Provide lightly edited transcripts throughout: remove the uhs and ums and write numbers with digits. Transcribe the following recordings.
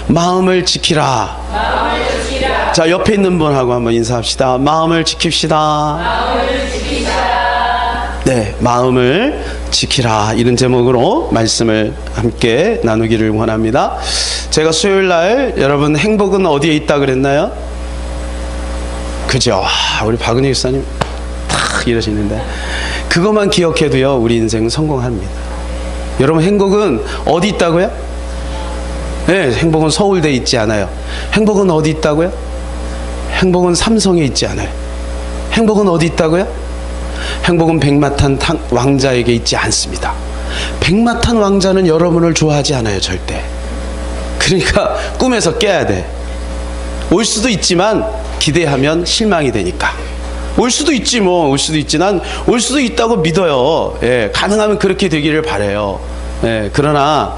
마음을 지키라. 자, 옆에 있는 분하고 한번 인사합시다. 마음을 지킵시다. 네, 마음을 지키라, 이런 제목으로 말씀을 함께 나누기를 원합니다. 제가 수요일날 여러분 행복은 어디에 있다 그랬나요? 그죠? 우리 박은희 교사님 탁 이러시는데, 그것만 기억해도요 우리 인생은 성공합니다. 여러분, 행복은 어디 있다고요? 네, 행복은 서울대에 있지 않아요. 행복은 어디 있다고요? 행복은 삼성에 있지 않아요. 행복은 어디 있다고요? 행복은 백마탄 왕자에게 있지 않습니다. 백마탄 왕자는 여러분을 좋아하지 않아요, 절대. 그러니까 꿈에서 깨야 돼. 올 수도 있지만 기대하면 실망이 되니까. 올 수도 있지, 올 수도 있지. 난 올 수도 있다고 믿어요. 예, 가능하면 그렇게 되기를 바라요. 예, 그러나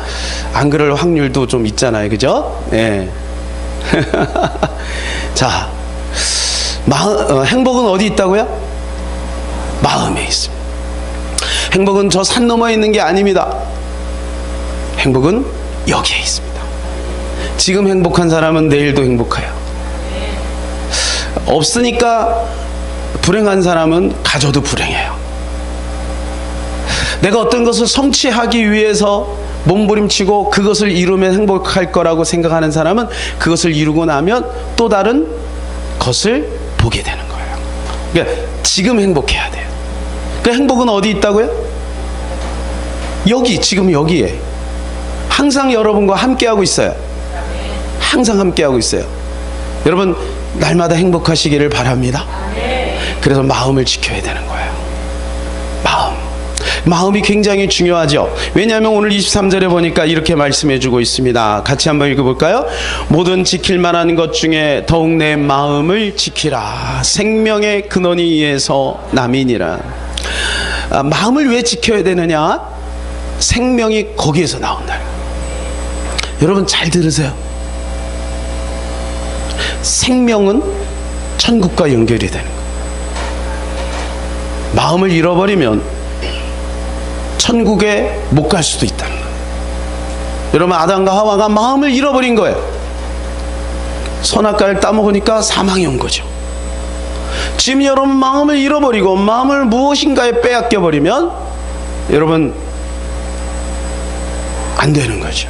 안 그럴 확률도 좀 있잖아요, 그죠? 예. 자, 행복은 어디 있다고요? 마음에 있습니다. 행복은 저 산 너머에 있는 게 아닙니다. 행복은 여기에 있습니다. 지금 행복한 사람은 내일도 행복해요. 없으니까 불행한 사람은 가져도 불행해요. 내가 어떤 것을 성취하기 위해서 몸부림치고 그것을 이루면 행복할 거라고 생각하는 사람은 그것을 이루고 나면 또 다른 것을 보게 되는 거예요. 그러니까 지금 행복해야 돼요. 그 행복은 어디 있다고요? 여기, 지금 여기에. 항상 여러분과 함께하고 있어요. 항상 함께하고 있어요. 여러분, 날마다 행복하시기를 바랍니다. 그래서 마음을 지켜야 되는 거예요. 마음이 굉장히 중요하죠. 왜냐하면 오늘 23절에 보니까 이렇게 말씀해 주고 있습니다. 같이 한번 읽어볼까요? 모든 지킬 만한 것 중에 더욱 내 마음을 지키라. 생명의 근원이 이에서 남이니라. 마음을 왜 지켜야 되느냐? 생명이 거기에서 나온다. 여러분 잘 들으세요. 생명은 천국과 연결이 되는 거예요. 마음을 잃어버리면 천국에 못 갈 수도 있다는 거예요. 여러분, 아담과 하와가 마음을 잃어버린 거예요. 선악과를 따먹으니까 사망이 온 거죠. 지금 여러분 마음을 잃어버리고 마음을 무엇인가에 빼앗겨버리면 여러분 안 되는 거죠.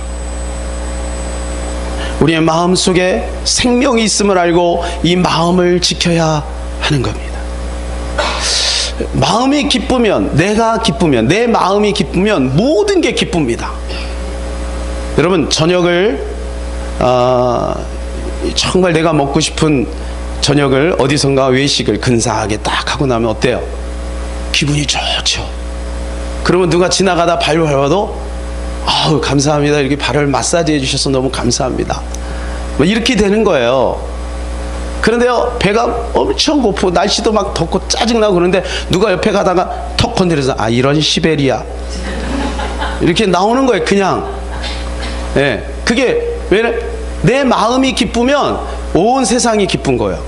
우리의 마음 속에 생명이 있음을 알고 이 마음을 지켜야 하는 겁니다. 마음이 기쁘면, 내가 기쁘면, 내 마음이 기쁘면 모든 게 기쁩니다. 여러분, 저녁을 정말 내가 먹고 싶은 저녁을 어디선가 외식을 근사하게 딱 하고 나면 어때요? 기분이 좋죠. 그러면 누가 지나가다 발 밟아도 아우 감사합니다, 이렇게 발을 마사지 해주셔서 너무 감사합니다, 뭐 이렇게 되는 거예요. 그런데요, 배가 엄청 고프고 날씨도 막 덥고 짜증나고 그런데 누가 옆에 가다가 턱 건드려서 아 이런 시베리아 이렇게 나오는 거예요, 그냥. 예, 그게 왜? 내 마음이 기쁘면 온 세상이 기쁜 거예요.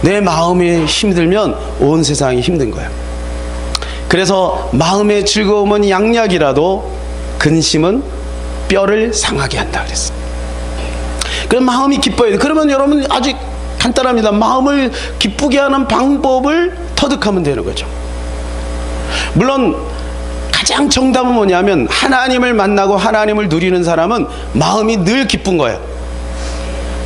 내 마음이 힘들면 온 세상이 힘든 거예요. 그래서 마음의 즐거움은 양약이라도 근심은 뼈를 상하게 한다 그랬어요. 그럼 마음이 기뻐야 돼. 그러면 여러분 아주 간단합니다. 마음을 기쁘게 하는 방법을 터득하면 되는 거죠. 물론 가장 정답은 뭐냐면 하나님을 만나고 하나님을 누리는 사람은 마음이 늘 기쁜 거예요.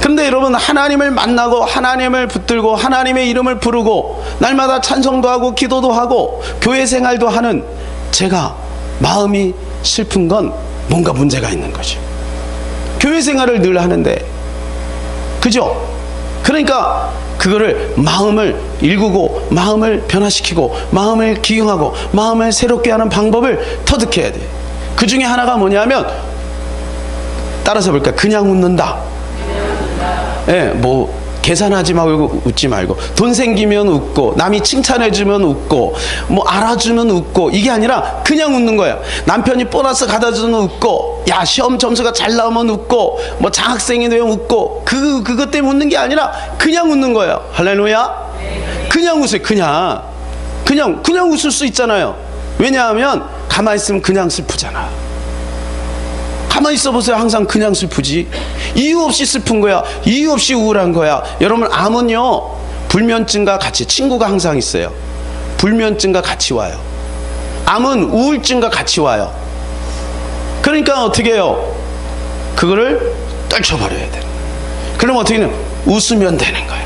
그런데 여러분, 하나님을 만나고 하나님을 붙들고 하나님의 이름을 부르고 날마다 찬송도 하고 기도도 하고 교회 생활도 하는 제가 마음이 슬픈 건 뭔가 문제가 있는 거죠. 교회 생활을 늘 하는데, 그죠? 그러니까 그거를 마음을 일구고 마음을 변화시키고 마음을 기용하고 마음을 새롭게 하는 방법을 터득해야 돼요. 그 중에 하나가 뭐냐면, 따라서 볼까요? 그냥 웃는다. 예, 뭐 계산하지 말고 웃지 말고, 돈 생기면 웃고, 남이 칭찬해주면 웃고, 뭐 알아주면 웃고, 이게 아니라 그냥 웃는 거야. 남편이 보너스 가다 주면 웃고, 야 시험 점수가 잘 나오면 웃고, 뭐 장학생이 되면 웃고, 그것 때문에 웃는 게 아니라 그냥 웃는 거예요. 할렐루야. 그냥 웃어요. 그냥 웃을 수 있잖아요. 왜냐하면 가만히 있으면 그냥 슬프잖아. 가만히 있어 보세요. 항상 그냥 슬프지. 이유 없이 슬픈 거야. 이유 없이 우울한 거야. 여러분, 암은요, 불면증과 같이, 친구가 항상 있어요. 불면증과 같이 와요. 암은 우울증과 같이 와요. 그러니까 어떻게 해요? 그거를 떨쳐버려야 돼요. 그럼 어떻게 되냐? 웃으면 되는 거예요.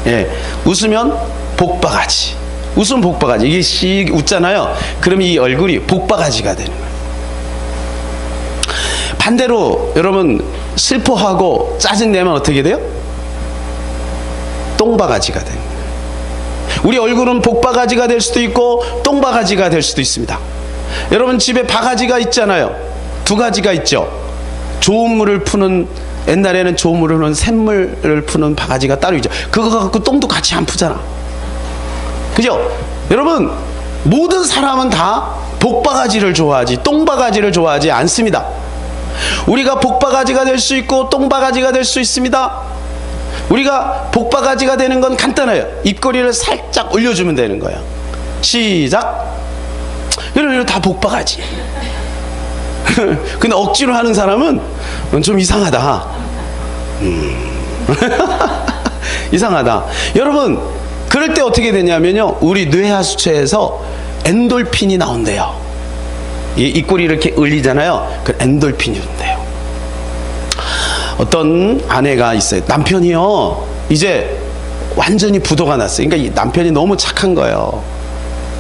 네. 웃으면 복바가지. 웃으면 복바가지. 이게 씩 웃잖아요. 그럼 이 얼굴이 복바가지가 되는 거예요. 반대로 여러분, 슬퍼하고 짜증내면 어떻게 돼요? 똥바가지가 되는 거예요. 우리 얼굴은 복바가지가 될 수도 있고 똥바가지가 될 수도 있습니다. 여러분, 집에 바가지가 있잖아요. 두 가지가 있죠. 좋은 물을 푸는, 옛날에는 좋은 물을 푸는 샘물을 푸는 바가지가 따로 있죠. 그거 갖고 똥도 같이 안 푸잖아. 그죠? 여러분, 모든 사람은 다 복바가지를 좋아하지 똥바가지를 좋아하지 않습니다. 우리가 복바가지가 될 수 있고 똥바가지가 될 수 있습니다. 우리가 복바가지가 되는 건 간단해요. 입꼬리를 살짝 올려주면 되는 거예요. 시작. 여러분, 다 복바가지. 근데 억지로 하는 사람은 좀 이상하다. 이상하다. 여러분, 그럴 때 어떻게 되냐면요, 우리 뇌하수체에서 엔돌핀이 나온대요. 이 입꼬리 이렇게 올리잖아요. 그 엔돌핀이 온대요. 어떤 아내가 있어요. 남편이요, 이제 완전히 부도가 났어요. 그러니까 이 남편이 너무 착한 거예요.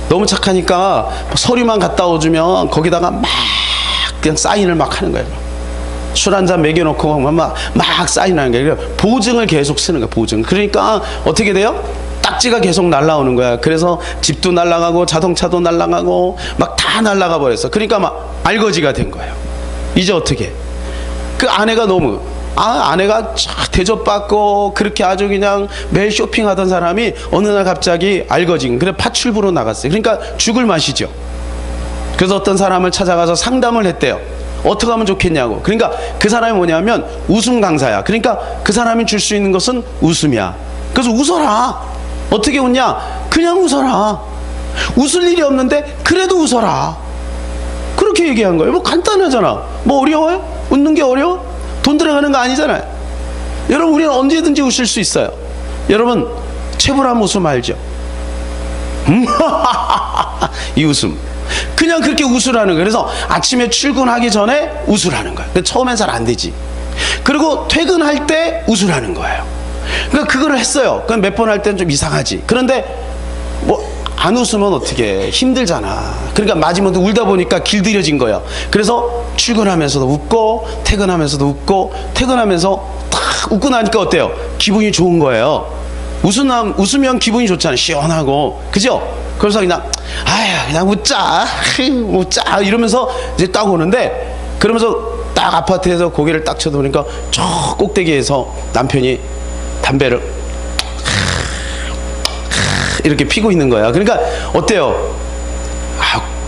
너무 착하니까 서류만 갖다 오주면 거기다가 막 그냥 사인을 막 하는 거예요. 술 한잔 먹여놓고 막 사인하는 거예요. 보증을 계속 쓰는 거예요. 보증. 그러니까 어떻게 돼요? 딱지가 계속 날라오는 거야. 그래서 집도 날라가고 자동차도 날라가고 막 다 날라가 버렸어. 그러니까 막 알거지가 된 거예요. 이제 어떻게? 그 아내가 너무, 아내가 대접받고 그렇게 아주 그냥 매일 쇼핑하던 사람이 어느 날 갑자기 알거진, 그래 파출부로 나갔어요. 그러니까 죽을 맛이죠. 그래서 어떤 사람을 찾아가서 상담을 했대요. 어떻게 하면 좋겠냐고. 그러니까 그 사람이 뭐냐면 웃음 강사야. 그러니까 그 사람이 줄 수 있는 것은 웃음이야. 그래서 웃어라. 어떻게 웃냐? 그냥 웃어라. 웃을 일이 없는데 그래도 웃어라. 그렇게 얘기한 거예요. 뭐 간단하잖아. 뭐 어려워요? 웃는 게 어려워? 돈 들어가는 거 아니잖아요. 여러분, 우리는 언제든지 웃을 수 있어요. 여러분, 최불암 웃음 알죠? 이 웃음. 그냥 그렇게 웃으라는 거예요. 그래서 아침에 출근하기 전에 웃으라는 거예요. 근데 처음엔 잘 안 되지. 그리고 퇴근할 때 웃으라는 거예요. 그러니까 그걸 했어요. 그럼 몇 번 할 때는 좀 이상하지. 그런데 뭐 안 웃으면 어떻게 힘들잖아. 그러니까 마지막에 울다 보니까 길들여진 거예요. 그래서 출근하면서도 웃고 퇴근하면서도 웃고 퇴근하면서 탁 웃고 나니까 어때요? 기분이 좋은 거예요. 웃으면 기분이 좋잖아요. 시원하고. 그죠? 그래서 그냥 그냥 웃자 이러면서 이제 딱 오는데, 그러면서 딱 아파트에서 고개를 딱 쳐다보니까 저 꼭대기에서 남편이 담배를 이렇게 피고 있는 거야. 그러니까 어때요?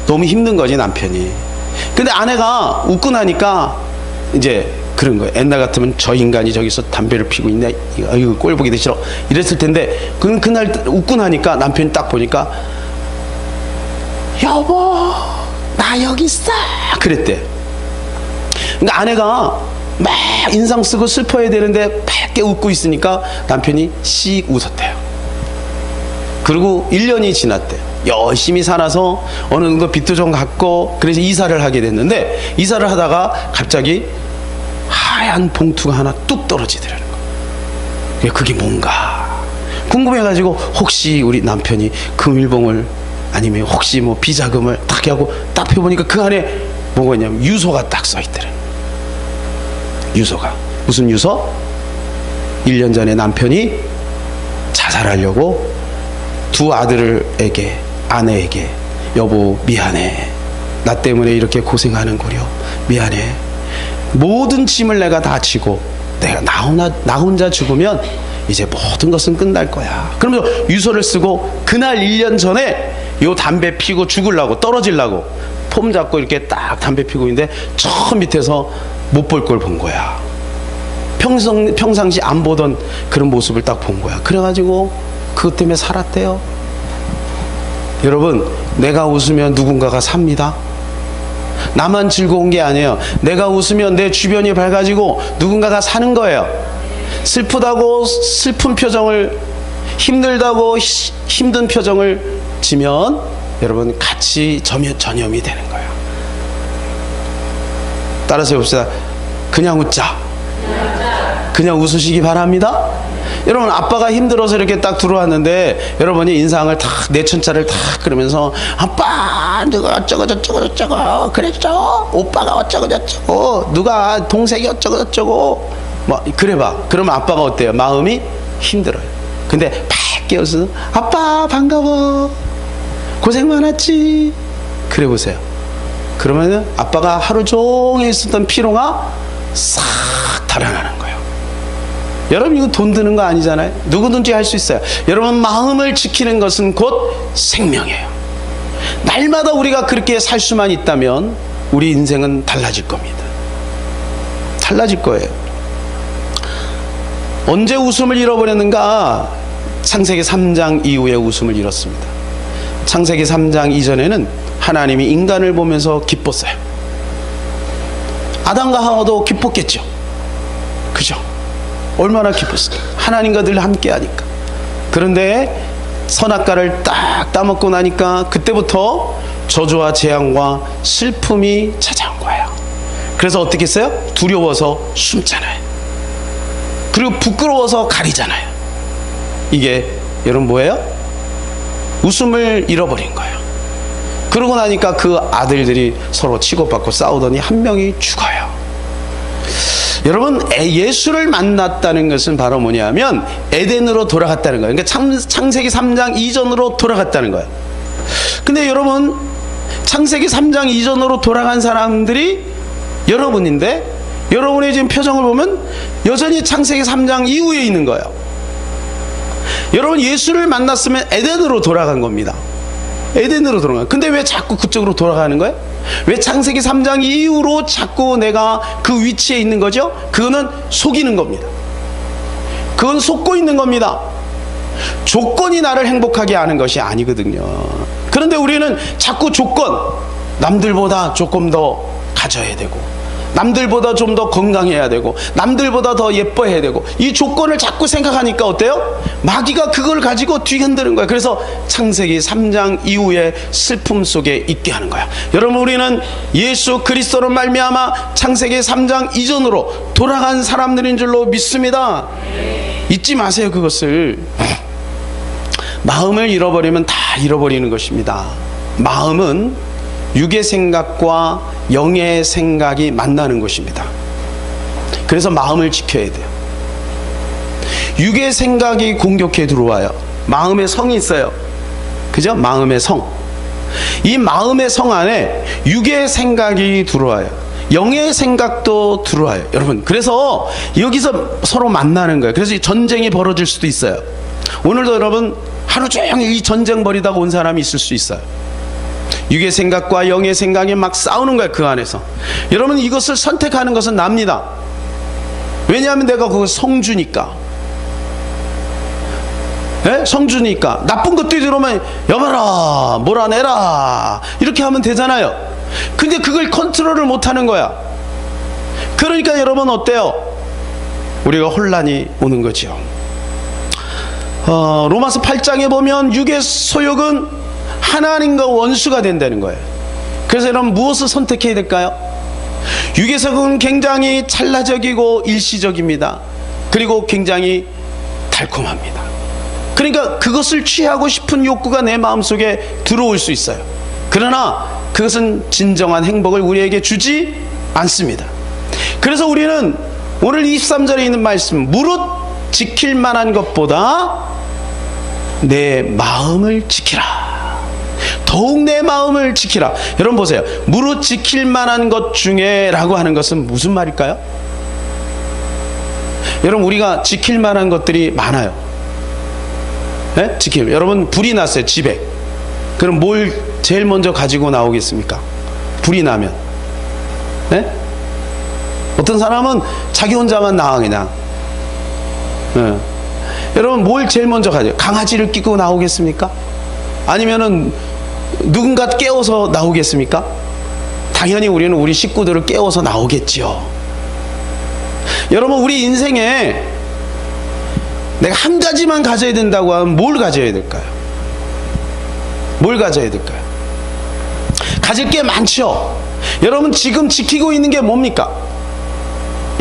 너무 힘든 거지, 남편이. 근데 아내가 웃고 나니까 이제 그런 거예요. 옛날 같으면 저 인간이 저기서 담배를 피고 있네, 이거 꼴 보기도 싫어, 이랬을 텐데, 그날 웃고 나니까 남편이 딱 보니까 여보 나 여기 있어 그랬대. 그러니까 아내가 막 인상 쓰고 슬퍼해야 되는데 밝게 웃고 있으니까 남편이 씩 웃었대요. 그리고 1년이 지났대요. 열심히 살아서 어느 정도 빚도 좀 갚고, 그래서 이사를 하게 됐는데, 이사를 하다가 갑자기 하얀 봉투가 하나 뚝 떨어지더라는 거예요. 그게 뭔가 궁금해가지고 혹시 우리 남편이 금일봉을 아니면 혹시 뭐 비자금을 딱 하고 딱 펴보니까 그 안에 뭐가 있냐면 유서가 딱 써있더래. 유서가. 무슨 유서? 1년 전에 남편이 자살하려고 두 아들에게, 아내에게 여보 미안해, 나 때문에 이렇게 고생하는구려, 미안해, 모든 짐을 내가 다 지고 내가 나 혼자 죽으면 이제 모든 것은 끝날 거야. 그러면서 유서를 쓰고 그날 1년 전에 요 담배 피고 죽으려고, 떨어지려고 폼 잡고 이렇게 딱 담배 피고 있는데 저 밑에서 못 볼 걸 본 거야. 평상시 안 보던 그런 모습을 딱 본 거야. 그래가지고 그것 때문에 살았대요. 여러분, 내가 웃으면 누군가가 삽니다. 나만 즐거운 게 아니에요. 내가 웃으면 내 주변이 밝아지고 누군가가 사는 거예요. 슬프다고 슬픈 표정을, 힘들다고 힘든 표정을 지면 여러분 같이 전염이 되는 거예요. 따라서 해봅시다. 그냥 웃자. 그냥 웃으시기 바랍니다. 여러분, 아빠가 힘들어서 이렇게 딱 들어왔는데 여러분이 인상을 탁, 내천자를 탁 그러면서 아빠 누가 어쩌고 저쩌고 저쩌고 그랬죠, 오빠가 어쩌고 저쩌고, 누가 동생이 어쩌고 저쩌고 뭐 그래봐. 그러면 아빠가 어때요? 마음이 힘들어요. 근데 팍 깨어서 아빠 반가워, 고생 많았지, 그래 보세요. 그러면 아빠가 하루 종일 있었던 피로가 싹 달아나는 거예요. 여러분, 이거 돈 드는 거 아니잖아요. 누구든지 할 수 있어요. 여러분, 마음을 지키는 것은 곧 생명이에요. 날마다 우리가 그렇게 살 수만 있다면 우리 인생은 달라질 겁니다. 달라질 거예요. 언제 웃음을 잃어버렸는가? 창세기 3장 이후에 웃음을 잃었습니다. 창세기 3장 이전에는 하나님이 인간을 보면서 기뻤어요. 아담과 하와도 기뻤겠죠. 그죠? 얼마나 기뻤어요. 하나님과 늘 함께 하니까. 그런데 선악과를 딱 따먹고 나니까 그때부터 저주와 재앙과 슬픔이 찾아온 거예요. 그래서 어떻게 했어요? 두려워서 숨잖아요. 그리고 부끄러워서 가리잖아요. 이게 여러분 뭐예요? 웃음을 잃어버린 거예요. 그러고 나니까 그 아들들이 서로 치고받고 싸우더니 한 명이 죽어요. 여러분, 예수를 만났다는 것은 바로 뭐냐면 에덴으로 돌아갔다는 거예요. 그러니까 창세기 3장 이전으로 돌아갔다는 거예요. 근데 여러분, 창세기 3장 이전으로 돌아간 사람들이 여러분인데, 여러분의 지금 표정을 보면 여전히 창세기 3장 이후에 있는 거예요. 여러분, 예수를 만났으면 에덴으로 돌아간 겁니다. 에덴으로 돌아가요. 근데 왜 자꾸 그쪽으로 돌아가는 거예요? 왜 창세기 3장 이후로 자꾸 내가 그 위치에 있는 거죠? 그거는 속이는 겁니다. 그건 속고 있는 겁니다. 조건이 나를 행복하게 하는 것이 아니거든요. 그런데 우리는 자꾸 조건, 남들보다 조금 더 가져야 되고, 남들보다 좀 더 건강해야 되고, 남들보다 더 예뻐해야 되고, 이 조건을 자꾸 생각하니까 어때요? 마귀가 그걸 가지고 뒤흔드는 거예요. 그래서 창세기 3장 이후에 슬픔 속에 있게 하는 거야. 여러분, 우리는 예수 그리스도로 말미암아 창세기 3장 이전으로 돌아간 사람들인 줄로 믿습니다. 잊지 마세요. 그것을. 마음을 잃어버리면 다 잃어버리는 것입니다. 마음은 육의 생각과 영의 생각이 만나는 것입니다. 그래서 마음을 지켜야 돼요. 육의 생각이 공격해 들어와요. 마음의 성이 있어요. 그죠? 마음의 성. 이 마음의 성 안에 육의 생각이 들어와요. 영의 생각도 들어와요. 여러분, 그래서 여기서 서로 만나는 거예요. 그래서 전쟁이 벌어질 수도 있어요. 오늘도 여러분 하루 종일 이 전쟁 벌이다가 온 사람이 있을 수 있어요. 육의 생각과 영의 생각이 막 싸우는 거예요. 그 안에서. 여러분, 이것을 선택하는 것은 납니다. 왜냐하면 내가 그거 성주니까. 네? 성주니까. 나쁜 것들이 들어오면 여봐라, 몰아내라, 이렇게 하면 되잖아요. 근데 그걸 컨트롤을 못하는 거야. 그러니까 여러분 어때요? 우리가 혼란이 오는 거죠. 로마서 8장에 보면 육의 소욕은 하나님과 원수가 된다는 거예요. 그래서 여러분, 무엇을 선택해야 될까요? 육의 소욕은 굉장히 찰나적이고 일시적입니다. 그리고 굉장히 달콤합니다. 그러니까 그것을 취하고 싶은 욕구가 내 마음속에 들어올 수 있어요. 그러나 그것은 진정한 행복을 우리에게 주지 않습니다. 그래서 우리는 오늘 23절에 있는 말씀, 무릇 지킬 만한 것보다 내 마음을 지키라. 더욱 내 마음을 지키라. 여러분 보세요. 무릇 지킬 만한 것 중에 라고 하는 것은 무슨 말일까요? 여러분, 우리가 지킬 만한 것들이 많아요. 네? 여러분, 불이 났어요, 집에. 그럼 뭘 제일 먼저 가지고 나오겠습니까? 불이 나면. 네? 어떤 사람은 자기 혼자만 나와 그냥. 네. 여러분, 뭘 제일 먼저 가져요? 강아지를 끼고 나오겠습니까? 아니면은 누군가 깨워서 나오겠습니까? 당연히 우리는 우리 식구들을 깨워서 나오겠죠. 여러분, 우리 인생에 내가 한 가지만 가져야 된다고 하면 뭘 가져야 될까요? 뭘 가져야 될까요? 가질 게 많죠. 여러분, 지금 지키고 있는 게 뭡니까?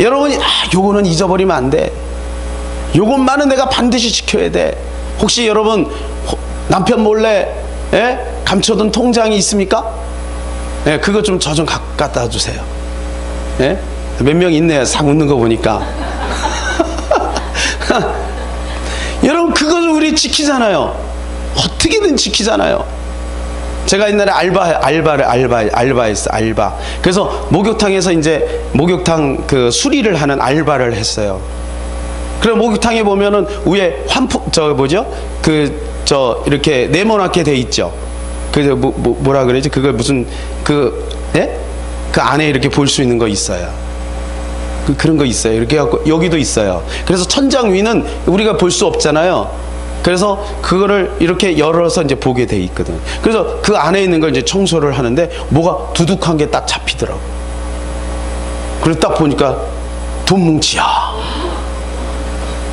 여러분이 요거는 잊어버리면 안 돼, 요것만은 내가 반드시 지켜야 돼. 혹시 여러분 남편 몰래 감춰둔 통장이 있습니까? 그거 좀 저 좀 갖다 주세요. 몇 명 있네요. 싹 웃는 거 보니까. 여러분, 그거 우리 지키잖아요. 어떻게든 지키잖아요. 제가 옛날에 알바했어. 그래서 목욕탕에서 이제 목욕탕 그 수리를 하는 알바를 했어요. 그래, 목욕탕에 보면은 위에 이렇게 네모나게 돼 있죠. 그래서 뭐라 그러지? 그걸 무슨 그 안에 이렇게 볼 수 있는 거 있어요. 그런 거 있어요. 이렇게 해갖고 여기도 있어요. 그래서 천장 위는 우리가 볼 수 없잖아요. 그래서 그거를 이렇게 열어서 이제 보게 돼 있거든. 그래서 그 안에 있는 걸 이제 청소를 하는데 뭐가 두둑한 게 딱 잡히더라고. 그래서 딱 보니까 돈 뭉치야.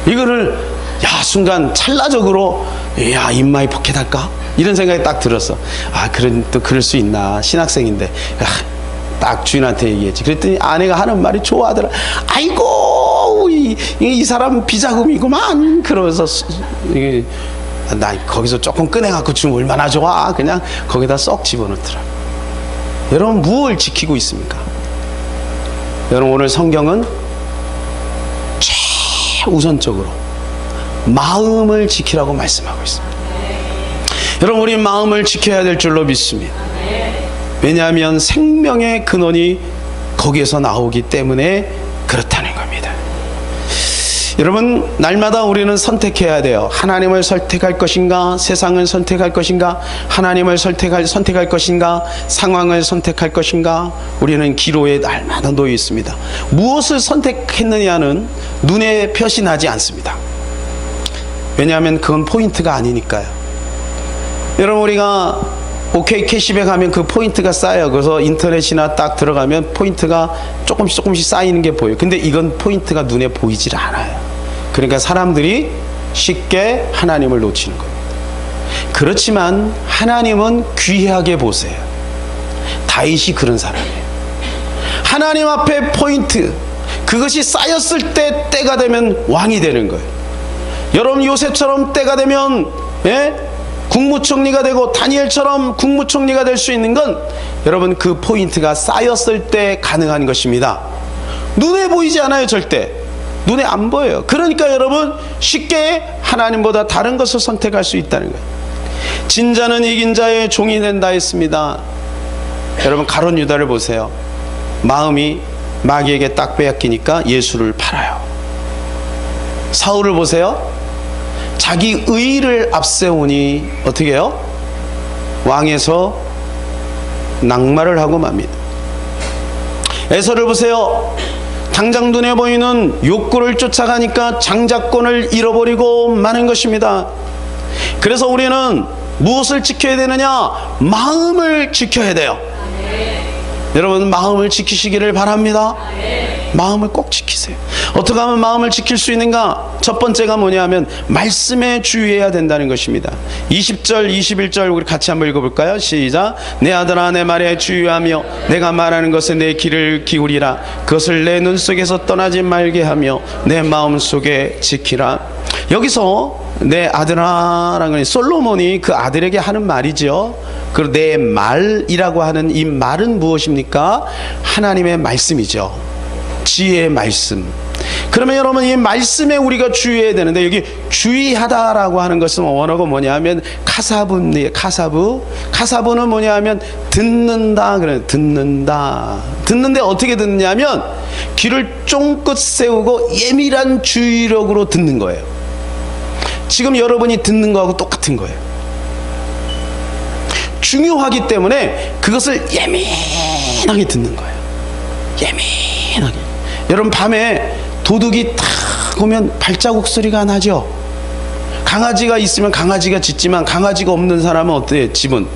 이거를 순간 찰나적으로 입마이 포켓할까? 이런 생각이 딱 들었어. 또 그럴 수 있나, 신학생인데. 딱 주인한테 얘기했지. 그랬더니 아내가 하는 말이 좋아하더라. 아이고, 이 사람 비자금이구만. 그러면서 나 거기서 조금 꺼내갖고 주면 얼마나 좋아. 그냥 거기다 쏙 집어넣더라. 여러분, 무엇을 지키고 있습니까? 여러분, 오늘 성경은 최우선적으로 마음을 지키라고 말씀하고 있습니다. 여러분, 우리 마음을 지켜야 될 줄로 믿습니다. 왜냐하면 생명의 근원이 거기에서 나오기 때문에 그렇다는 겁니다. 여러분, 날마다 우리는 선택해야 돼요. 하나님을 선택할 것인가, 세상을 선택할 것인가, 하나님을 선택할 것인가, 상황을 선택할 것인가. 우리는 기로에 날마다 놓여 있습니다. 무엇을 선택했느냐는 눈에 표시나지 않습니다. 왜냐하면 그건 포인트가 아니니까요. 여러분, 우리가 OK 캐시백 하면 그 포인트가 쌓여요. 그래서 인터넷이나 딱 들어가면 포인트가 조금씩 쌓이는 게 보여요. 근데 이건 포인트가 눈에 보이질 않아요. 그러니까 사람들이 쉽게 하나님을 놓치는 겁니다. 그렇지만 하나님은 귀하게 보세요. 다윗이 그런 사람이에요. 하나님 앞에 포인트, 그것이 쌓였을 때 때가 되면 왕이 되는 거예요. 여러분, 요셉처럼 때가 되면 국무총리가 되고 다니엘처럼 국무총리가 될 수 있는 건 여러분, 그 포인트가 쌓였을 때 가능한 것입니다. 눈에 보이지 않아요. 절대 눈에 안 보여요. 그러니까 여러분, 쉽게 하나님보다 다른 것을 선택할 수 있다는 거예요. 진자는 이긴 자의 종이 된다 했습니다. 여러분, 가룟 유다를 보세요. 마음이 마귀에게 딱 빼앗기니까 예수를 팔아요. 사울을 보세요. 자기 의를 앞세우니 어떻게 해요? 왕에서 낙마를 하고 맙니다. 에서를 보세요. 당장 눈에 보이는 욕구를 쫓아가니까 장자권을 잃어버리고 마는 것입니다. 그래서 우리는 무엇을 지켜야 되느냐? 마음을 지켜야 돼요. 여러분, 마음을 지키시기를 바랍니다. 마음을 꼭 지키세요. 어떻게 하면 마음을 지킬 수 있는가? 첫 번째가 뭐냐면 말씀에 주의해야 된다는 것입니다. 20절 21절 우리 같이 한번 읽어볼까요? 시작. 내 아들아, 내 말에 주의하며 내가 말하는 것에 내 귀를 기울이라. 그것을 내 눈 속에서 떠나지 말게 하며 내 마음 속에 지키라. 여기서 내 아들아라는 솔로몬이 그 아들에게 하는 말이죠. 그리고 내 말이라고 하는 이 말은 무엇입니까? 하나님의 말씀이죠. 지혜의 말씀. 그러면 여러분, 이 말씀에 우리가 주의해야 되는데, 여기 주의하다라고 하는 것은 원어가 뭐냐면 카사부인데, 카사부는 뭐냐면 듣는다. 그래, 듣는다. 듣는데 어떻게 듣느냐면 귀를 쫑긋 세우고 예민한 주의력으로 듣는 거예요. 지금 여러분이 듣는 거하고 똑같은 거예요. 중요하기 때문에 그것을 예민하게 듣는 거예요. 예민하게. 여러분, 밤에 도둑이 탁 오면 발자국 소리가 나죠. 강아지가 있으면 강아지가 짖지만 강아지가 없는 사람은 어때요? 집은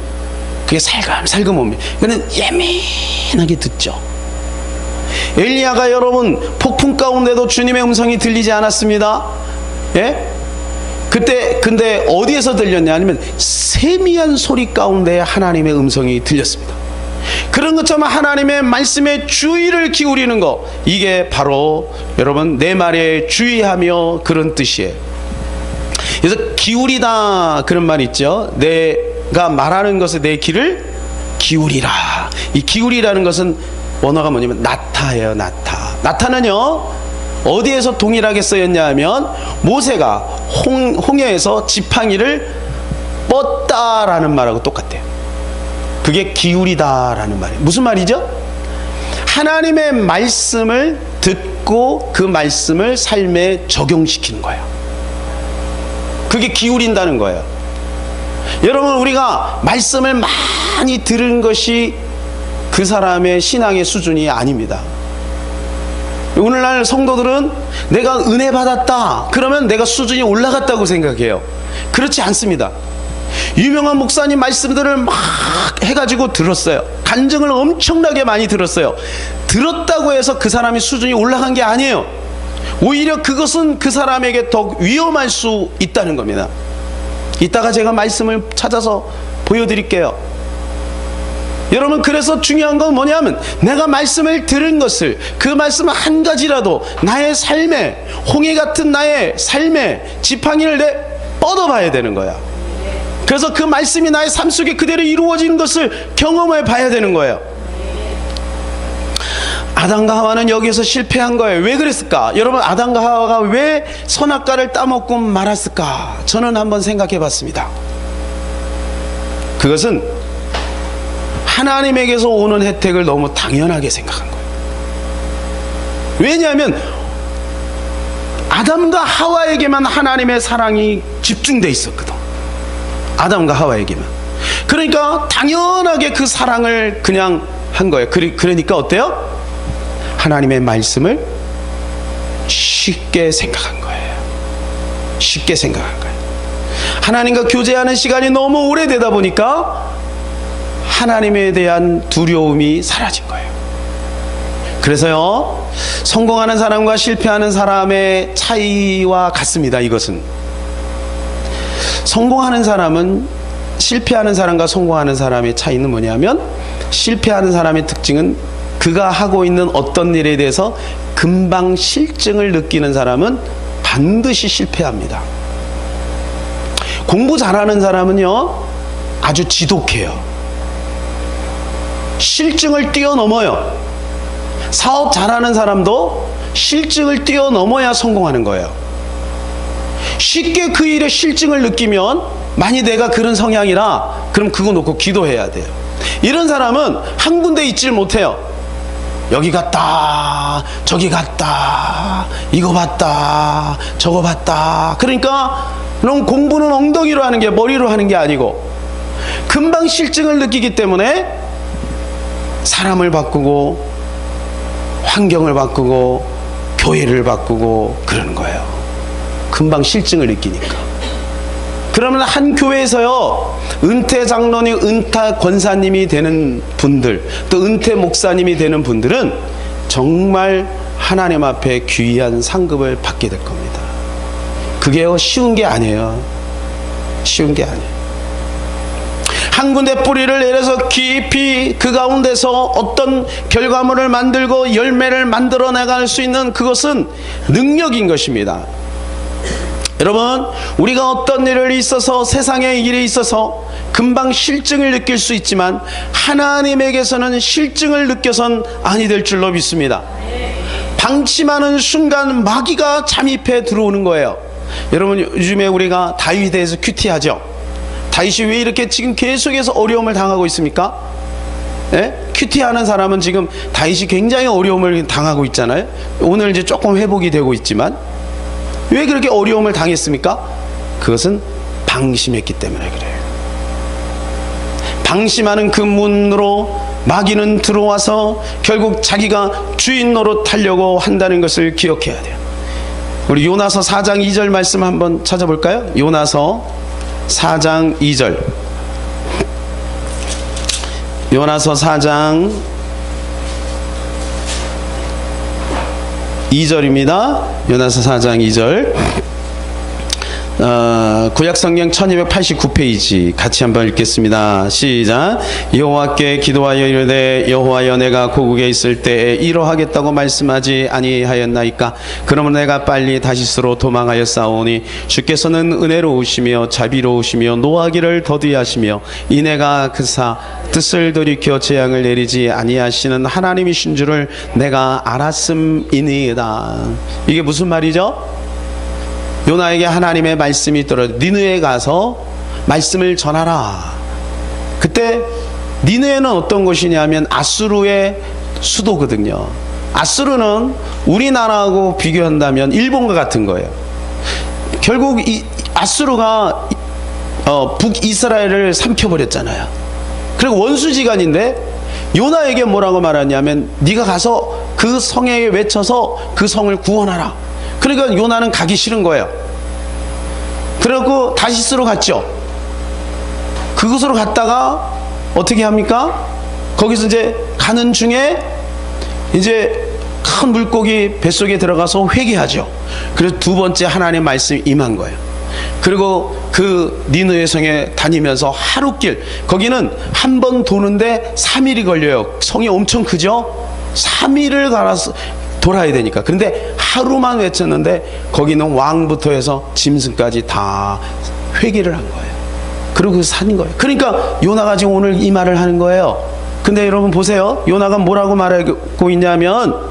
그게 살금살금 옵니다. 그는 예민하게 듣죠. 엘리야가 여러분 폭풍 가운데도 주님의 음성이 들리지 않았습니다. 예? 그때 근데 어디에서 들렸냐 하면 세미한 소리 가운데 하나님의 음성이 들렸습니다. 그런 것처럼 하나님의 말씀에 주의를 기울이는 것, 이게 바로 여러분 내 말에 주의하며 그런 뜻이에요. 그래서 기울이다 그런 말 있죠. 내가 말하는 것에 내 귀를 기울이라. 이 기울이라는 것은 원어가 뭐냐면 나타예요. 나타는요 어디에서 동일하게 쓰였냐 하면 모세가 홍해에서 지팡이를 뻗다라는 말하고 똑같아요. 그게 기울이다라는 말이에요. 무슨 말이죠? 하나님의 말씀을 듣고 그 말씀을 삶에 적용시키는 거예요. 그게 기울인다는 거예요. 여러분 우리가 말씀을 많이 들은 것이 그 사람의 신앙의 수준이 아닙니다. 오늘날 성도들은 내가 은혜 받았다 그러면 내가 수준이 올라갔다고 생각해요. 그렇지 않습니다. 유명한 목사님 말씀들을 막 해가지고 들었어요. 간증을 엄청나게 많이 들었어요. 들었다고 해서 그 사람의 수준이 올라간 게 아니에요. 오히려 그것은 그 사람에게 더 위험할 수 있다는 겁니다. 이따가 제가 말씀을 찾아서 보여드릴게요. 여러분 그래서 중요한 건 뭐냐면 내가 말씀을 들은 것을 그 말씀을 한 가지라도 나의 삶에 홍해 같은 나의 삶에 지팡이를 뻗어봐야 되는 거야. 그래서 그 말씀이 나의 삶 속에 그대로 이루어지는 것을 경험해 봐야 되는 거예요. 아담과 하와는 여기에서 실패한 거예요. 왜 그랬을까? 여러분 아담과 하와가 왜 선악과를 따먹고 말았을까? 저는 한번 생각해 봤습니다. 그것은 하나님에게서 오는 혜택을 너무 당연하게 생각한 거예요. 왜냐하면 아담과 하와에게만 하나님의 사랑이 집중되어 있었거든. 아담과 하와에게만. 그러니까 당연하게 그 사랑을 그냥 한 거예요. 그러니까 어때요? 하나님의 말씀을 쉽게 생각한 거예요. 쉽게 생각한 거예요. 하나님과 교제하는 시간이 너무 오래되다 보니까 하나님에 대한 두려움이 사라진 거예요. 그래서요 성공하는 사람과 실패하는 사람의 차이와 같습니다. 이것은 성공하는 사람은 실패하는 사람과 성공하는 사람의 차이는 뭐냐면 실패하는 사람의 특징은 그가 하고 있는 어떤 일에 대해서 금방 실증을 느끼는 사람은 반드시 실패합니다. 공부 잘하는 사람은요 아주 지독해요. 실증을 뛰어넘어요. 사업 잘하는 사람도 실증을 뛰어넘어야 성공하는 거예요. 쉽게 그 일에 실증을 느끼면 만약 내가 그런 성향이라 그럼 그거 놓고 기도해야 돼요. 이런 사람은 한 군데 있질 못해요. 여기 갔다 저기 갔다 이거 봤다 저거 봤다. 그러니까 그럼 공부는 엉덩이로 하는 게 머리로 하는 게 아니고 금방 실증을 느끼기 때문에 사람을 바꾸고 환경을 바꾸고 교회를 바꾸고 그러는 거예요. 금방 실증을 느끼니까. 그러면 한 교회에서요 은퇴 장로님, 은퇴 권사님이 되는 분들, 또 은퇴 목사님이 되는 분들은 정말 하나님 앞에 귀한 상급을 받게 될 겁니다. 그게 쉬운 게 아니에요. 쉬운 게 아니에요. 한 군데 뿌리를 내려서 깊이 그 가운데서 어떤 결과물을 만들고 열매를 만들어 나갈 수 있는 그것은 능력인 것입니다. 여러분 우리가 어떤 일을 있어서 세상의 일에 있어서 금방 실증을 느낄 수 있지만 하나님에게서는 실증을 느껴선 아니 될 줄로 믿습니다. 방심하는 순간 마귀가 잠입해 들어오는 거예요. 여러분 요즘에 우리가 다윗에 대해서 큐티하죠. 다윗이 왜 이렇게 지금 계속해서 어려움을 당하고 있습니까? 예? 큐티하는 사람은 지금 다윗이 굉장히 어려움을 당하고 있잖아요. 오늘 이제 조금 회복이 되고 있지만 왜 그렇게 어려움을 당했습니까? 그것은 방심했기 때문에 그래요. 방심하는 그 문으로 마귀는 들어와서 결국 자기가 주인 노릇하려고 한다는 것을 기억해야 돼요. 우리 요나서 4장 2절 말씀 한번 찾아볼까요? 요나서 4장 2절. 요나서 4장 2절입니다. 요나서 4장 2절. 구약성경 1289페이지 같이 한번 읽겠습니다. 시작. 여호와께 기도하여 이르되 여호와여 내가 고국에 있을 때에 이러하겠다고 말씀하지 아니하였나이까. 그러면 내가 빨리 다시스로 도망하여 싸우니 주께서는 은혜로우시며 자비로우시며 노하기를 더디하시며 이내가 그사 뜻을 돌이켜 재앙을 내리지 아니하시는 하나님이신 줄을 내가 알았음이니이다. 이게 무슨 말이죠? 요나에게 하나님의 말씀이 떨어져 니느웨에 가서 말씀을 전하라. 그때 니느웨는 어떤 곳이냐면 아수르의 수도거든요. 아수르는 우리나라하고 비교한다면 일본과 같은 거예요. 결국 이 아수르가 북이스라엘을 삼켜버렸잖아요. 그리고 원수지간인데 요나에게 뭐라고 말하냐면 네가 가서 그 성에 외쳐서 그 성을 구원하라. 그러니까 요나는 가기 싫은 거예요. 그래갖고 다시스로 갔죠. 그곳으로 갔다가 어떻게 합니까? 거기서 이제 가는 중에 이제 큰 물고기 뱃속에 들어가서 회개하죠. 그래서 두 번째 하나님의 말씀이 임한 거예요. 그리고 그 니느웨 성에 다니면서 하루길, 거기는 한 번 도는데 3일이 걸려요. 성이 엄청 크죠. 3일을 갈아서 돌아야 되니까. 그런데 하루만 외쳤는데 거기는 왕부터 해서 짐승까지 다 회개를 한 거예요. 그리고 산 거예요. 그러니까 요나가 지금 오늘 이 말을 하는 거예요. 근데 여러분 보세요. 요나가 뭐라고 말하고 있냐면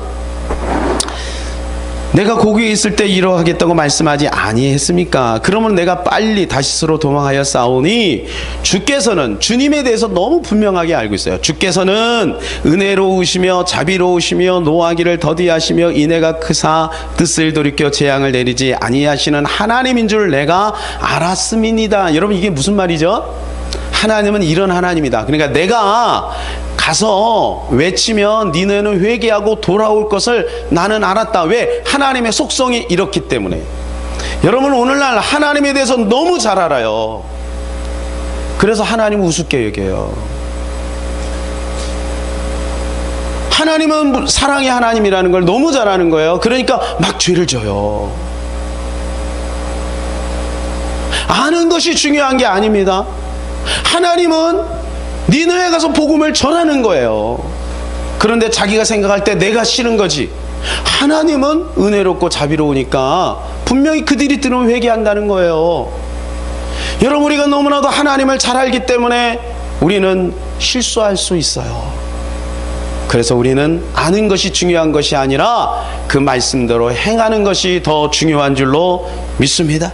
내가 고국에 있을 때 이러하겠다고 말씀하지 아니했습니까? 그러면 내가 빨리 다시스로 도망하여 싸우니 주께서는, 주님에 대해서 너무 분명하게 알고 있어요. 주께서는 은혜로우시며 자비로우시며 노하기를 더디하시며 인애가 크사 뜻을 돌이켜 재앙을 내리지 아니하시는 하나님인 줄 내가 알았음이니이다. 여러분 이게 무슨 말이죠? 하나님은 이런 하나님이다. 그러니까 내가 가서 외치면 니네는 회개하고 돌아올 것을 나는 알았다. 왜? 하나님의 속성이 이렇기 때문에. 여러분 오늘날 하나님에 대해서 너무 잘 알아요. 그래서 하나님을 우습게 여겨요. 하나님은 사랑의 하나님이라는 걸 너무 잘 아는 거예요. 그러니까 막 죄를 져요. 아는 것이 중요한 게 아닙니다. 하나님은 니느웨에 가서 복음을 전하는 거예요. 그런데 자기가 생각할 때 내가 싫은 거지. 하나님은 은혜롭고 자비로우니까 분명히 그들이 들으면 회개한다는 거예요. 여러분 우리가 너무나도 하나님을 잘 알기 때문에 우리는 실수할 수 있어요. 그래서 우리는 아는 것이 중요한 것이 아니라 그 말씀대로 행하는 것이 더 중요한 줄로 믿습니다.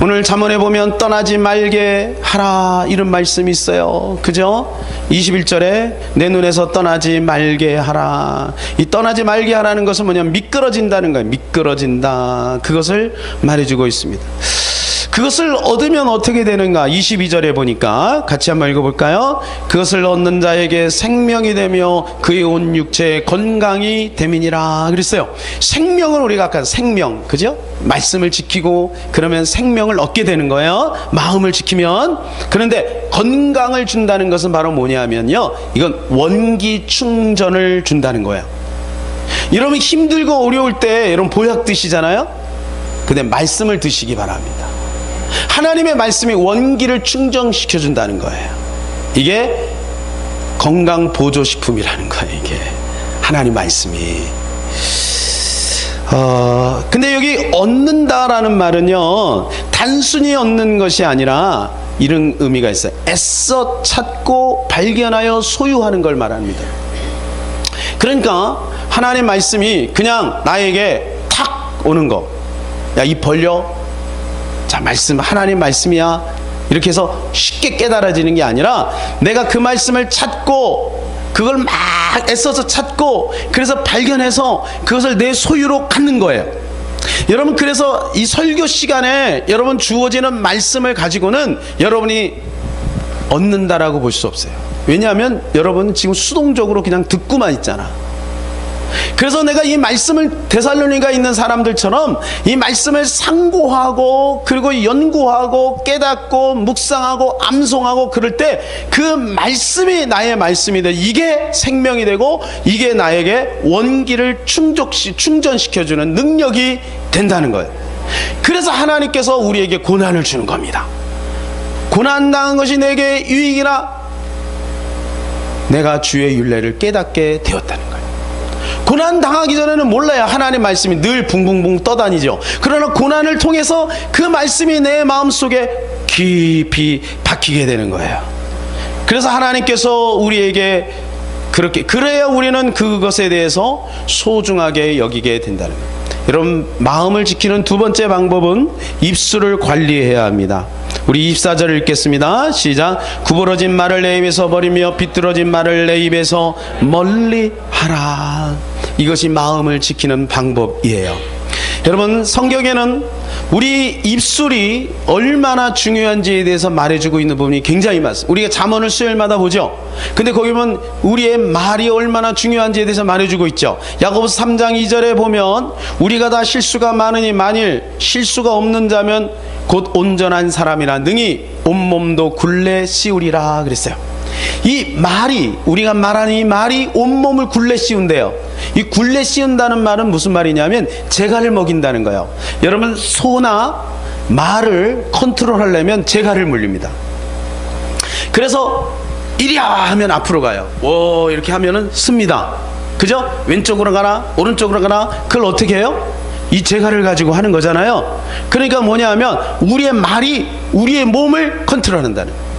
오늘 잠언에 보면 떠나지 말게 하라 이런 말씀이 있어요. 그죠? 21절에 내 눈에서 떠나지 말게 하라. 이 떠나지 말게 하라는 것은 뭐냐면 미끄러진다는 거예요. 미끄러진다. 그것을 말해주고 있습니다. 그것을 얻으면 어떻게 되는가? 22절에 보니까 같이 한번 읽어볼까요? 그것을 얻는 자에게 생명이 되며 그의 온 육체에 건강이 됨이니라 그랬어요. 생명을 우리가 아까 생명, 그죠? 말씀을 지키고 그러면 생명을 얻게 되는 거예요. 마음을 지키면. 그런데 건강을 준다는 것은 바로 뭐냐면요, 이건 원기 충전을 준다는 거예요. 여러분 힘들고 어려울 때 여러분 보약 드시잖아요. 근데 말씀을 드시기 바랍니다. 하나님의 말씀이 원기를 충전시켜 준다는 거예요. 이게 건강 보조식품이라는 거예요. 이게 하나님 말씀이. 근데 여기 얻는다라는 말은요, 단순히 얻는 것이 아니라 이런 의미가 있어요. 애써 찾고 발견하여 소유하는 걸 말합니다. 그러니까 하나님 말씀이 그냥 나에게 탁 오는 거. 야, 입 벌려. 자, 말씀, 하나님 말씀이야. 이렇게 해서 쉽게 깨달아지는 게 아니라 내가 그 말씀을 찾고 그걸 막 애써서 찾고 그래서 발견해서 그것을 내 소유로 갖는 거예요. 여러분 그래서 이 설교 시간에 여러분 주어지는 말씀을 가지고는 여러분이 얻는다라고 볼 수 없어요. 왜냐하면 여러분 지금 수동적으로 그냥 듣고만 있잖아. 그래서 내가 이 말씀을 데살로니가 있는 사람들처럼 이 말씀을 상고하고 그리고 연구하고 깨닫고 묵상하고 암송하고 그럴 때 그 말씀이 나의 말씀이 돼. 이게 생명이 되고 이게 나에게 원기를 충전시켜주는 능력이 된다는 거예요. 그래서 하나님께서 우리에게 고난을 주는 겁니다. 고난당한 것이 내게 유익이라 내가 주의 율례를 깨닫게 되었다는 거예요. 고난당하기 전에는 몰라요. 하나님 말씀이 늘 붕붕붕 떠다니죠. 그러나 고난을 통해서 그 말씀이 내 마음속에 깊이 박히게 되는 거예요. 그래서 하나님께서 우리에게 그래야 우리는 그것에 대해서 소중하게 여기게 된다는 거예요. 여러분, 마음을 지키는 두 번째 방법은 입술을 관리해야 합니다. 우리 24절을 읽겠습니다. 시작. 구부러진 말을 내 입에서 버리며 비뚤어진 말을 내 입에서 멀리 하라. 이것이 마음을 지키는 방법이에요. 여러분, 성경에는 우리 입술이 얼마나 중요한지에 대해서 말해주고 있는 부분이 굉장히 많습니다. 우리가 잠언을 수요일마다 보죠. 근데 거기 보면 우리의 말이 얼마나 중요한지에 대해서 말해주고 있죠. 야고보서 3장 2절에 보면 우리가 다 실수가 많으니 만일 실수가 없는 자면 곧 온전한 사람이라 능히 온몸도 굴레 씌우리라 그랬어요. 이 말이, 우리가 말하는 이 말이 온몸을 굴레 씌운대요. 이 굴레 씌운다는 말은 무슨 말이냐면 재갈을 먹인다는 거예요. 여러분, 소나 말을 컨트롤하려면 재갈을 물립니다. 그래서 이리야 하면 앞으로 가요. 오, 이렇게 하면은 씁니다. 그죠? 왼쪽으로 가나 오른쪽으로 가나 그걸 어떻게 해요? 이 재갈을 가지고 하는 거잖아요. 그러니까 뭐냐 하면 우리의 말이 우리의 몸을 컨트롤한다는 거예요.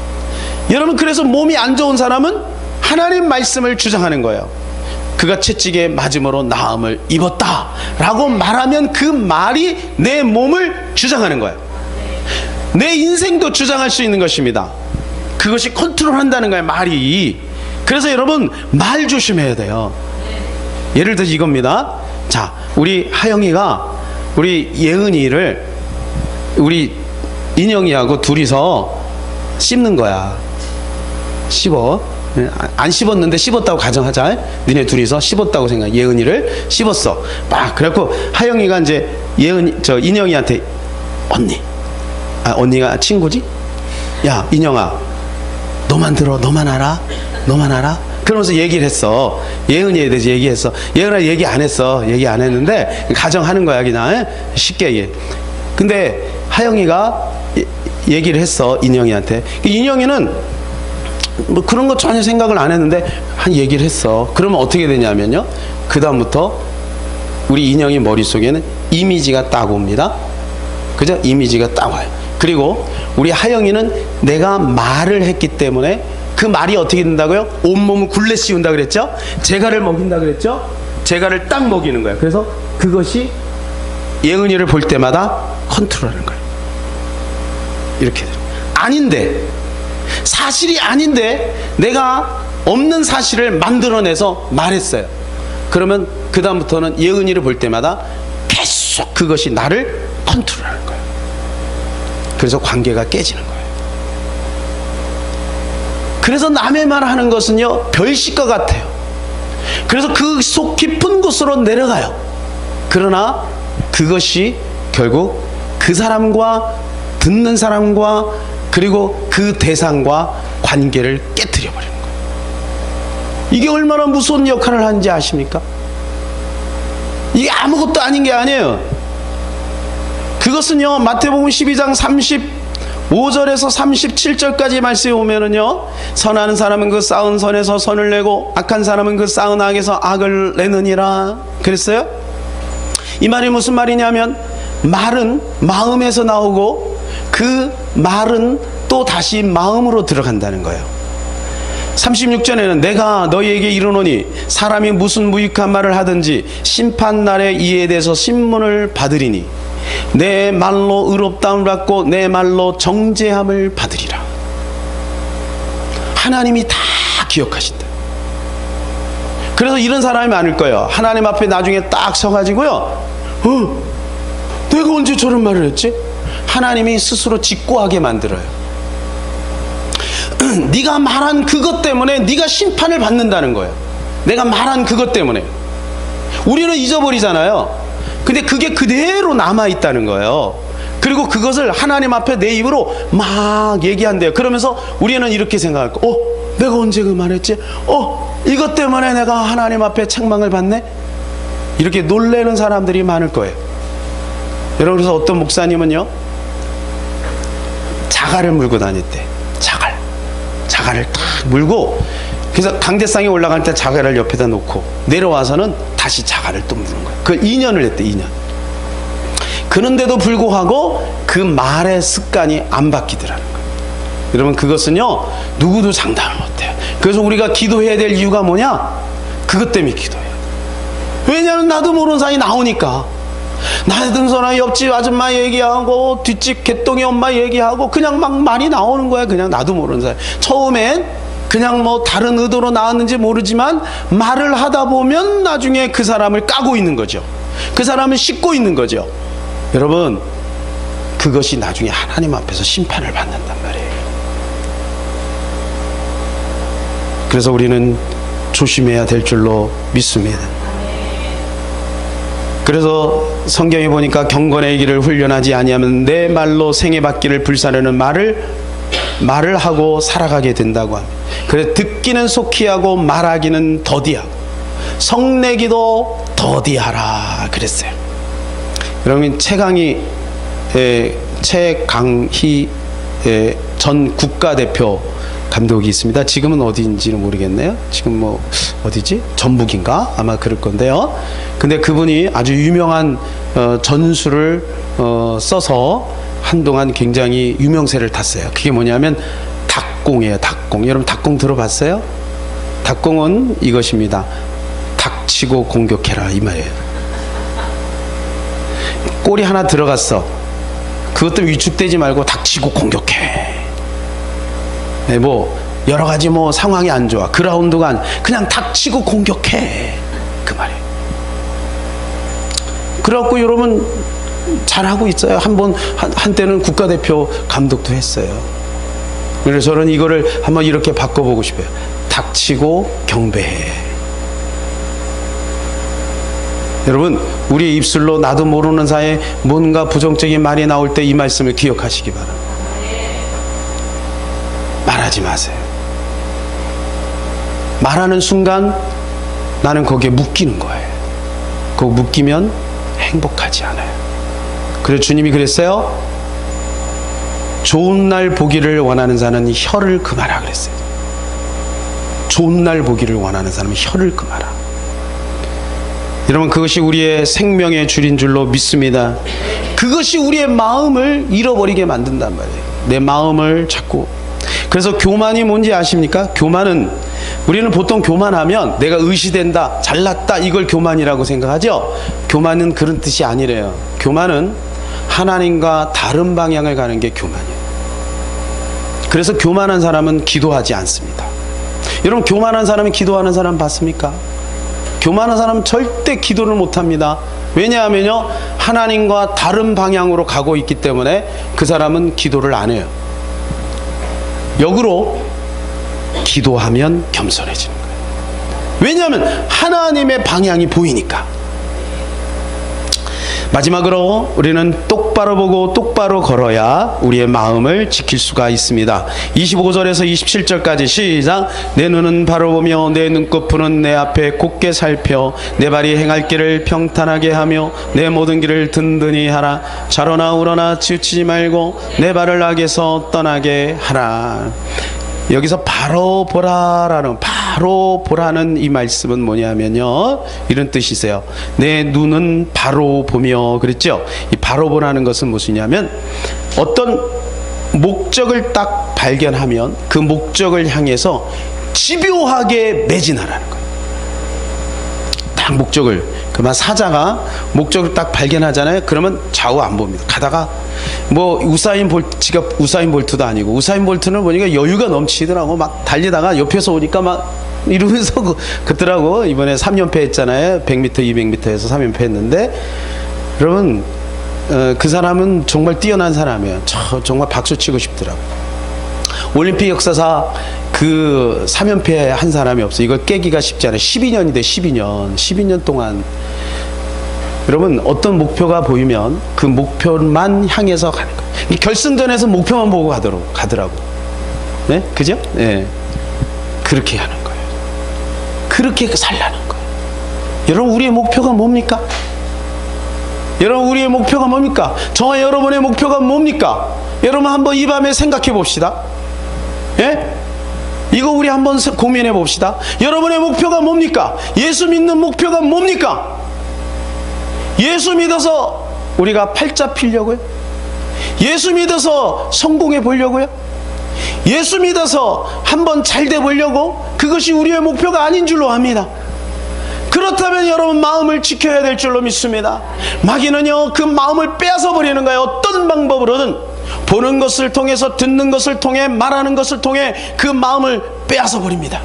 여러분, 그래서 몸이 안 좋은 사람은 하나님 말씀을 주장하는 거예요. 그가 채찍에 맞음으로 나음을 입었다 라고 말하면 그 말이 내 몸을 주장하는 거예요. 내 인생도 주장할 수 있는 것입니다. 그것이 컨트롤한다는 거예요, 말이. 그래서 여러분, 말 조심해야 돼요. 예를 들어 이겁니다. 자, 우리 하영이가 우리 예은이를 우리 인영이하고 둘이서 씹는 거야. 씹어. 안 씹었는데 씹었다고 가정하자. 니네 둘이서 씹었다고 생각해. 예은이를 씹었어. 막 그래갖고 하영이가 이제 인영이한테 언니. 언니가 친구지? 야, 인영아, 너만 들어. 너만 알아. 너만 알아. 그러면서 얘기를 했어. 예은이에 대해서 얘기했어. 예은아 얘기 안 했어. 얘기 안 했는데 가정하는 거야, 그냥 쉽게. 근데 하영이가 얘기를 했어, 인영이한테. 인영이는 뭐 그런 거 전혀 생각을 안 했는데 한 얘기를 했어. 그러면 어떻게 되냐면요, 그 다음부터 우리 인영이 머릿속에는 이미지가 딱 옵니다. 그죠? 이미지가 딱 와요. 그리고 우리 하영이는 내가 말을 했기 때문에 그 말이 어떻게 된다고요? 온몸을 굴레 씌운다 그랬죠? 재갈을 먹인다 그랬죠? 재갈을 딱 먹이는 거예요. 그래서 그것이 예은이를 볼 때마다 컨트롤하는 거예요. 이렇게 돼요. 아닌데, 사실이 아닌데 내가 없는 사실을 만들어내서 말했어요. 그러면 그 다음부터는 예은이를 볼 때마다 계속 그것이 나를 컨트롤하는 거예요. 그래서 관계가 깨지는 거예요. 그래서 남의 말 하는 것은요, 별식과 같아요. 그래서 그 속 깊은 곳으로 내려가요. 그러나 그것이 결국 그 사람과 듣는 사람과 그리고 그 대상과 관계를 깨트려 버리는 거예요. 이게 얼마나 무서운 역할을 하는지 아십니까? 이게 아무것도 아닌 게 아니에요. 그것은요, 마태복음 12장 35절에서 37절까지 말씀에 보면은요, 선하는 사람은 그 쌓은 선에서 선을 내고 악한 사람은 그 쌓은 악에서 악을 내느니라 그랬어요. 이 말이 무슨 말이냐면, 말은 마음에서 나오고 그 말은 또 다시 마음으로 들어간다는 거예요. 36절에는 내가 너희에게 이르노니 사람이 무슨 무익한 말을 하든지 심판날에 이에 대해서 신문을 받으리니 내 말로 의롭다함을 받고 내 말로 정죄함을 받으리라. 하나님이 다 기억하신다. 그래서 이런 사람이 많을 거예요. 하나님 앞에 나중에 딱 서가지고요, 내가 언제 저런 말을 했지? 하나님이 스스로 직고하게 만들어요. 네가 말한 그것 때문에 네가 심판을 받는다는 거예요. 내가 말한 그것 때문에. 우리는 잊어버리잖아요. 근데 그게 그대로 남아있다는 거예요. 그리고 그것을 하나님 앞에 내 입으로 막 얘기한대요. 그러면서 우리는 이렇게 생각할 거, 내가 언제 그 말했지? 이것 때문에 내가 하나님 앞에 책망을 받네? 이렇게 놀라는 사람들이 많을 거예요. 여러분, 그래서 어떤 목사님은요, 자갈을 물고 다녔대. 자갈을 딱 물고, 그래서 강대상에 올라갈 때 자갈을 옆에다 놓고 내려와서는 다시 자갈을 또 무는 거예요. 그걸 2년을 했대. 2년. 그런데도 불구하고 그 말의 습관이 안 바뀌더라는 거예요. 여러분, 그것은요 누구도 장담을 못해요. 그래서 우리가 기도해야 될 이유가 뭐냐? 그것 때문에 기도해야 돼. 왜냐하면 나도 모르는 사이 나오니까. 나의 등소나 옆집 아줌마 얘기하고 뒷집 개똥이 엄마 얘기하고 그냥 막 말이 나오는 거야. 그냥 나도 모르는 사이. 처음엔 그냥 뭐 다른 의도로 나왔는지 모르지만 말을 하다 보면 나중에 그 사람을 까고 있는 거죠. 그 사람을 씻고 있는 거죠. 여러분, 그것이 나중에 하나님 앞에서 심판을 받는단 말이에요. 그래서 우리는 조심해야 될 줄로 믿습니다. 그래서 성경에 보니까 경건의 길을 훈련하지 아니하면 내 말로 생애 받기를 불사르는 말을 하고 살아가게 된다고 합니다. 그래서 듣기는 속히 하고 말하기는 더디하고 성내기도 더디하라 그랬어요. 여러분, 최강희 전 국가대표 감독이 있습니다. 지금은 어디인지는 모르겠네요. 지금 뭐 어디지? 전북인가? 아마 그럴 건데요. 근데 그분이 아주 유명한 전술을 써서 한동안 굉장히 유명세를 탔어요. 그게 뭐냐면 닭공이에요. 닭공. 여러분, 닭공 들어봤어요? 닭공은 이것입니다. 닥치고 공격해라, 이 말이에요. 골이 하나 들어갔어. 그것도 위축되지 말고 닥치고 공격해. 네, 뭐 여러 가지 뭐 상황이 안 좋아, 그라운드가 그냥 닥치고 공격해, 그 말이에요. 그래갖고 여러분 잘하고 있어요. 한때는 국가대표 감독도 했어요. 그래서 저는 이거를 한번 이렇게 바꿔보고 싶어요. 닥치고 경배해. 여러분, 우리의 입술로 나도 모르는 사이에 뭔가 부정적인 말이 나올 때 이 말씀을 기억하시기 바랍니다. 말하지 마세요. 말하는 순간 나는 거기에 묶이는 거예요. 거기 묶이면 행복하지 않아요. 그래서 주님이 그랬어요. 좋은 날 보기를 원하는 자는 혀를 금하라 그랬어요. 좋은 날 보기를 원하는 사람은 혀를 금하라. 여러분, 그것이 우리의 생명의 줄인 줄로 믿습니다. 그것이 우리의 마음을 잃어버리게 만든단 말이에요. 내 마음을 자꾸. 그래서 교만이 뭔지 아십니까? 교만은, 우리는 보통 교만하면 내가 의시된다, 잘났다, 이걸 교만이라고 생각하죠. 교만은 그런 뜻이 아니래요. 교만은 하나님과 다른 방향을 가는 게 교만이에요. 그래서 교만한 사람은 기도하지 않습니다. 여러분, 교만한 사람이 기도하는 사람 봤습니까? 교만한 사람은 절대 기도를 못합니다. 왜냐하면요, 하나님과 다른 방향으로 가고 있기 때문에 그 사람은 기도를 안 해요. 역으로 기도하면 겸손해지는 거예요. 왜냐하면 하나님의 방향이 보이니까. 마지막으로 우리는 똑바로 보고 똑바로 걸어야 우리의 마음을 지킬 수가 있습니다. 25절에서 27절까지 시작. 내 눈은 바로 보며 내 눈꺼풀은 내 앞에 곧게 살펴 내 발이 행할 길을 평탄하게 하며 내 모든 길을 든든히 하라. 좌로나 우로나 치우치지 말고 내 발을 악에서 떠나게 하라. 여기서 바로 보라라는, 바로 보라는 이 말씀은 뭐냐면요, 이런 뜻이세요. 내 눈은 바로 보며 그랬죠. 이 바로 보라는 것은 무엇이냐면 어떤 목적을 딱 발견하면 그 목적을 향해서 집요하게 매진하라는 거예요. 딱 목적을, 그만 사자가 목적을 딱 발견하잖아요. 그러면 좌우 안 봅니다. 가다가 뭐 우사인 볼트도 아니고, 우사인 볼트는 보니까 여유가 넘치더라고. 막 달리다가 옆에서 오니까 막 이러면서 그더라고. 이번에 3연패 했잖아요. 100m, 200m에서 3연패 했는데, 여러분, 그 사람은 정말 뛰어난 사람이에요. 정말 박수 치고 싶더라고요. 올림픽 역사사 그 그 사면패 한 사람이 없어. 이걸 깨기가 쉽지 않아요. 12년이 돼. 12년 동안. 여러분, 어떤 목표가 보이면 그 목표만 향해서 가는 거예요. 이 결승전에서 목표만 보고 가더라고. 네? 그죠? 네. 그렇게 하는 거예요. 그렇게 살라는 거예요. 여러분, 우리의 목표가 뭡니까? 여러분, 우리의 목표가 뭡니까? 저와 여러분의 목표가 뭡니까? 여러분, 한번 이 밤에 생각해 봅시다. 예? 이거 우리 한번 고민해 봅시다. 여러분의 목표가 뭡니까? 예수 믿는 목표가 뭡니까? 예수 믿어서 우리가 팔자 피려고요? 예수 믿어서 성공해 보려고요? 예수 믿어서 한번 잘 돼 보려고? 그것이 우리의 목표가 아닌 줄로 압니다. 그렇다면 여러분, 마음을 지켜야 될 줄로 믿습니다. 마귀는요, 그 마음을 빼앗아 버리는 거예요. 어떤 방법으로든 보는 것을 통해서, 듣는 것을 통해, 말하는 것을 통해 그 마음을 빼앗아 버립니다.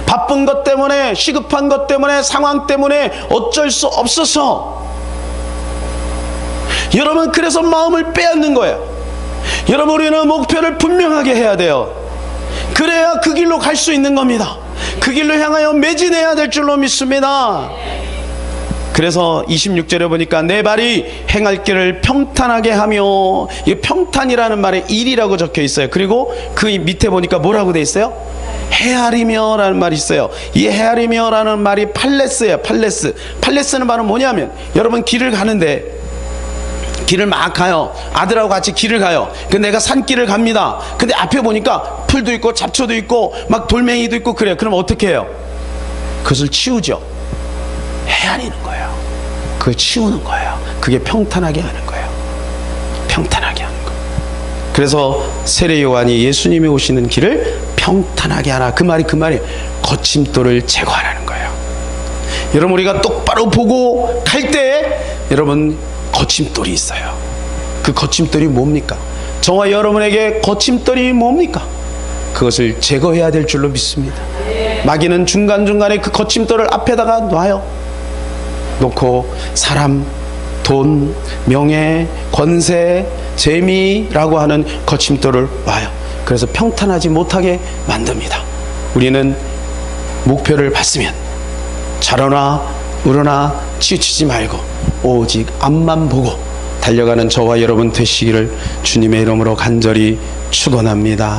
바쁜 것 때문에, 시급한 것 때문에, 상황 때문에 어쩔 수 없어서 여러분, 그래서 마음을 빼앗는 거예요. 여러분, 우리는 목표를 분명하게 해야 돼요. 그래야 그 길로 갈 수 있는 겁니다. 그 길로 향하여 매진해야 될 줄로 믿습니다. 그래서 26절에 보니까 내 발이 행할 길을 평탄하게 하며, 이 평탄이라는 말에 일이라고 적혀 있어요. 그리고 그 밑에 보니까 뭐라고 돼 있어요? 헤아리며 라는 말이 있어요. 이 헤아리며 라는 말이 팔레스예요. 팔레스는 바로 뭐냐면, 여러분, 길을 가는데 길을 막 가요. 아들하고 같이 길을 가요. 근데 내가 산길을 갑니다. 근데 앞에 보니까 풀도 있고 잡초도 있고 막 돌멩이도 있고 그래요. 그럼 어떻게 해요? 그것을 치우죠. 헤아리는 거예요. 그걸 치우는 거예요. 그게 평탄하게 하는 거예요. 평탄하게 하는 거예요. 그래서 세례 요한이 예수님이 오시는 길을 평탄하게 하라. 그 말이 거침돌을 제거하라는 거예요. 여러분, 우리가 똑바로 보고 갈 때 여러분, 거침돌이 있어요. 그 거침돌이 뭡니까? 저와 여러분에게 거침돌이 뭡니까? 그것을 제거해야 될 줄로 믿습니다. 마귀는 중간중간에 그 거침돌을 앞에다가 놔요. 놓고 사람, 돈, 명예, 권세, 재미라고 하는 거침돌을 놔요. 그래서 평탄하지 못하게 만듭니다. 우리는 목표를 봤으면 좌로나 우로나 치우치지 말고 오직 앞만 보고 달려가는 저와 여러분 되시기를 주님의 이름으로 간절히 축원합니다.